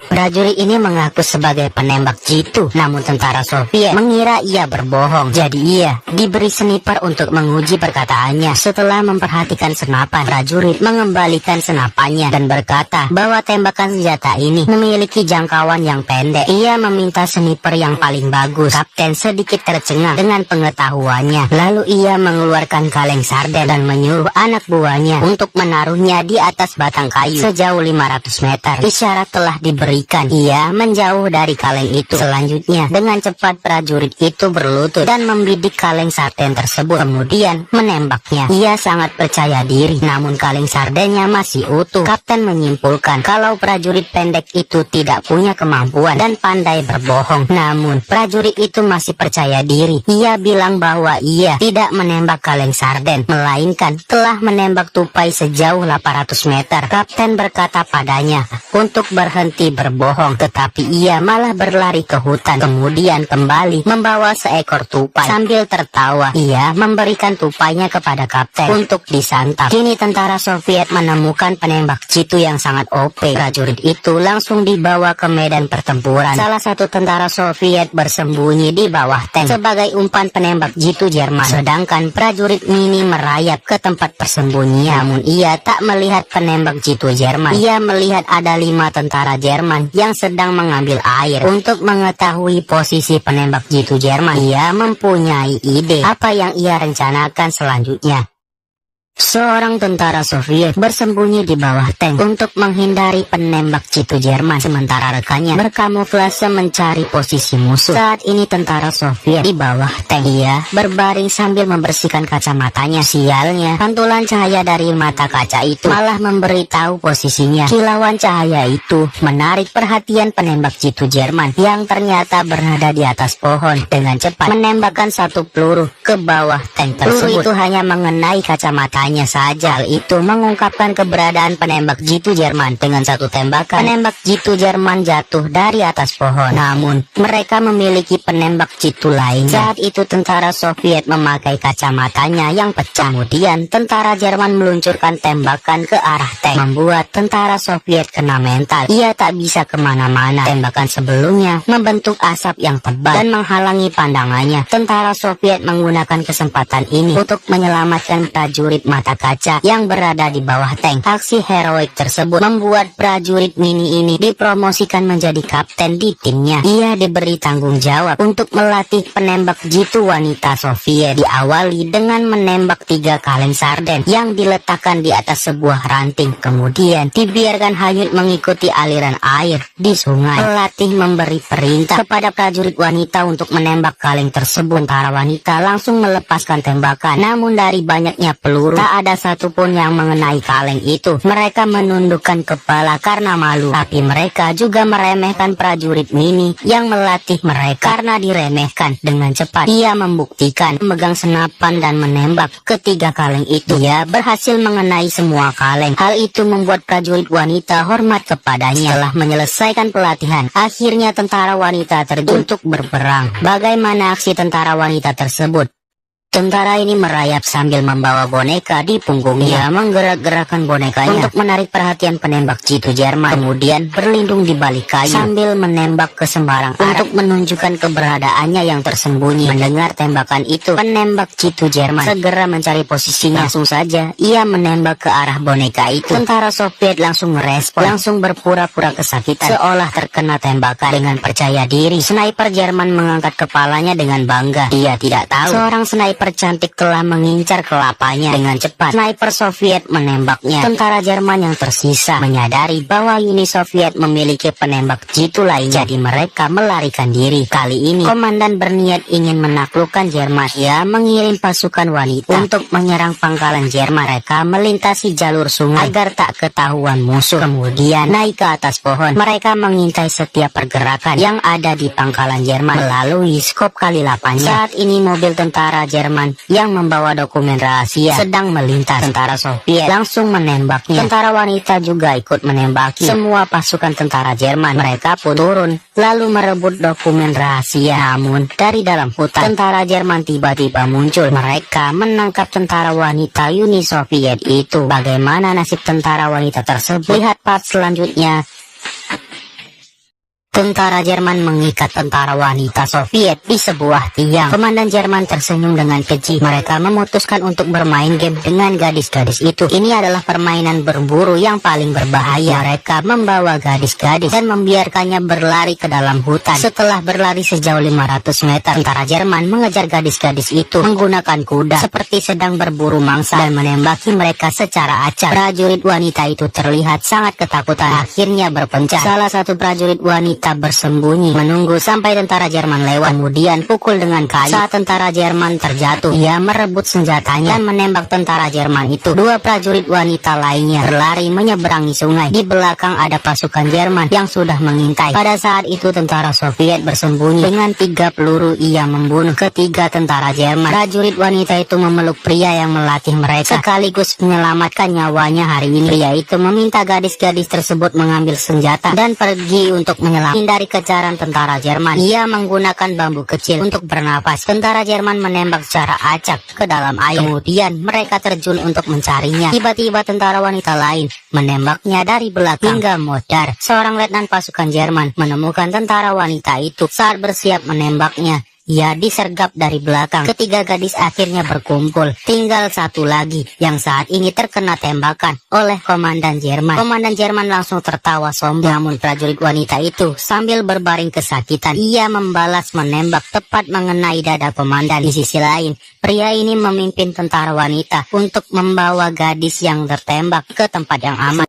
Prajurit ini mengaku sebagai penembak jitu, namun tentara Soviet mengira ia berbohong. Jadi ia diberi sniper untuk menguji perkataannya. Setelah memperhatikan senapan, prajurit mengembalikan senapannya dan berkata bahwa tembakan senjata ini memiliki jangkauan yang pendek. Ia meminta sniper yang paling bagus. Kapten sedikit tercengang dengan pengetahuannya. Lalu ia mengeluarkan kaleng sarden dan menyuruh anak buahnya untuk menaruhnya di atas batang kayu sejauh 500 meter. Isyarat telah diberikan. Ia menjauh dari kaleng itu. Selanjutnya, dengan cepat prajurit itu berlutut dan membidik kaleng sarden tersebut, kemudian menembaknya. Ia sangat percaya diri, namun kaleng sardennya masih utuh. Kapten menyimpulkan kalau prajurit pendek itu tidak punya kemampuan dan pandai berbohong. Namun, prajurit itu masih percaya diri. Ia bilang bahwa ia tidak menembak kaleng sarden, melainkan telah menembak tupai sejauh 800 meter. Kapten berkata padanya untuk berhenti berbohong, tetapi ia malah berlari ke hutan, kemudian kembali membawa seekor tupai. Sambil tertawa, ia memberikan tupainya kepada kapten untuk disantap. Kini tentara Soviet menemukan penembak jitu yang sangat OP. Prajurit itu langsung dibawa ke medan pertempuran. Salah satu tentara Soviet bersembunyi di bawah tank sebagai umpan penembak jitu Jerman, sedangkan prajurit mini merayap ke tempat persembunyian. Namun ia tak melihat penembak jitu Jerman. Ia melihat ada 5 tentara Jerman yang sedang mengambil air. Untuk mengetahui posisi penembak jitu Jerman, ia mempunyai ide apa yang ia rencanakan selanjutnya. Seorang tentara Soviet bersembunyi di bawah tank untuk menghindari penembak jitu Jerman, sementara rekannya berkamuflase mencari posisi musuh. Saat ini tentara Soviet di bawah tank. Ia berbaring sambil membersihkan kacamatanya. Sialnya, pantulan cahaya dari mata kaca itu malah memberitahu posisinya. Kilauan cahaya itu menarik perhatian penembak jitu Jerman yang ternyata berada di atas pohon. Dengan cepat menembakkan satu peluru ke bawah tank tersebut. Peluru itu hanya mengenai kacamatanya saja. Hal itu mengungkapkan keberadaan penembak jitu Jerman. Dengan satu tembakan, penembak jitu Jerman jatuh dari atas pohon. Namun, mereka memiliki penembak jitu lainnya. Saat itu tentara Soviet memakai kacamatanya yang pecah. Kemudian, tentara Jerman meluncurkan tembakan ke arah tank, membuat tentara Soviet kena mental. Ia tak bisa kemana-mana. Tembakan sebelumnya membentuk asap yang tebal dan menghalangi pandangannya. Tentara Soviet menggunakan kesempatan ini untuk menyelamatkan prajurit mata kaca yang berada di bawah tank. Aksi heroik tersebut membuat prajurit mini ini dipromosikan menjadi kapten di timnya. Ia diberi tanggung jawab untuk melatih penembak jitu wanita Soviet. Diawali dengan menembak 3 kaleng sarden yang diletakkan di atas sebuah ranting, kemudian dibiarkan hanyut mengikuti aliran air di sungai. Pelatih memberi perintah kepada prajurit wanita untuk menembak kaleng tersebut. Para wanita langsung melepaskan tembakan, namun dari banyaknya peluru tak ada satupun yang mengenai kaleng itu. Mereka menundukkan kepala karena malu, tapi mereka juga meremehkan prajurit mini yang melatih mereka. Karena diremehkan, dengan cepat ia membuktikan memegang senapan dan menembak ketiga kaleng itu. Ia berhasil mengenai semua kaleng. Hal itu membuat prajurit wanita hormat kepadanya. Setelah menyelesaikan pelatihan, akhirnya tentara wanita terjun untuk berperang. Bagaimana aksi tentara wanita tersebut? Tentara ini merayap sambil membawa boneka di punggungnya. Ia menggerak-gerakkan bonekanya untuk menarik perhatian penembak jitu Jerman. Kemudian berlindung di balik kayu sambil menembak ke sembarang arah untuk menunjukkan keberadaannya yang tersembunyi. Mendengar tembakan itu, penembak jitu Jerman segera mencari posisinya. Langsung saja ia menembak ke arah boneka itu. Tentara Soviet langsung merespon, langsung berpura-pura kesakitan seolah terkena tembakan. Dengan percaya diri, sniper Jerman mengangkat kepalanya dengan bangga. Dia tidak tahu seorang sniper cantik telah mengincar kelapanya. Dengan cepat sniper Soviet menembaknya. Tentara Jerman yang tersisa menyadari bahwa Uni Soviet memiliki penembak jitu lain, jadi mereka melarikan diri. Kali ini komandan berniat ingin menaklukkan Jerman. Ia mengirim pasukan wanita untuk menyerang pangkalan Jerman. Mereka melintasi jalur sungai agar tak ketahuan musuh, kemudian naik ke atas pohon. Mereka mengintai setiap pergerakan yang ada di pangkalan Jerman melalui skop kali 8-nya. Saat ini mobil tentara Jerman yang membawa dokumen rahasia sedang melintas. Tentara Soviet langsung menembaknya. Tentara wanita juga ikut menembaki semua pasukan tentara Jerman. Mereka pun turun lalu merebut dokumen rahasia. Namun dari dalam hutan tentara Jerman tiba-tiba muncul. Mereka menangkap tentara wanita Uni Soviet itu. Bagaimana nasib tentara wanita tersebut? Lihat part selanjutnya. Tentara Jerman mengikat tentara wanita Soviet di sebuah tiang. Komandan Jerman tersenyum dengan keji. Mereka memutuskan untuk bermain game dengan gadis-gadis itu. Ini adalah permainan berburu yang paling berbahaya. Mereka membawa gadis-gadis dan membiarkannya berlari ke dalam hutan. Setelah berlari sejauh 500 meter, tentara Jerman mengejar gadis-gadis itu menggunakan kuda seperti sedang berburu mangsa dan menembaki mereka secara acak. Prajurit wanita itu terlihat sangat ketakutan. Akhirnya berpencar. Salah satu prajurit wanita bersembunyi menunggu sampai tentara Jerman lewat, kemudian pukul dengan kayu. Saat tentara Jerman terjatuh, ia merebut senjatanya dan menembak tentara Jerman itu. Dua prajurit wanita lainnya berlari menyeberangi sungai. Di belakang ada pasukan Jerman yang sudah mengintai. Pada saat itu tentara Soviet bersembunyi. Dengan 3 peluru ia membunuh ketiga tentara Jerman. Prajurit wanita itu memeluk pria yang melatih mereka sekaligus menyelamatkan nyawanya hari ini. Pria itu meminta gadis-gadis tersebut mengambil senjata dan pergi untuk menghindari kejaran tentara Jerman. Ia menggunakan bambu kecil untuk bernapas. Tentara Jerman menembak secara acak ke dalam air. Kemudian mereka terjun untuk mencarinya. Tiba-tiba tentara wanita lain menembaknya dari belakang hingga modar. Seorang letnan pasukan Jerman menemukan tentara wanita itu. Saat bersiap menembaknya, ia disergap dari belakang. Ketiga gadis akhirnya berkumpul. Tinggal satu lagi yang saat ini terkena tembakan oleh komandan Jerman. Komandan Jerman langsung tertawa sombong. Namun prajurit wanita itu sambil berbaring kesakitan, ia membalas menembak tepat mengenai dada komandan. Di sisi lain, pria ini memimpin tentara wanita untuk membawa gadis yang tertembak ke tempat yang aman.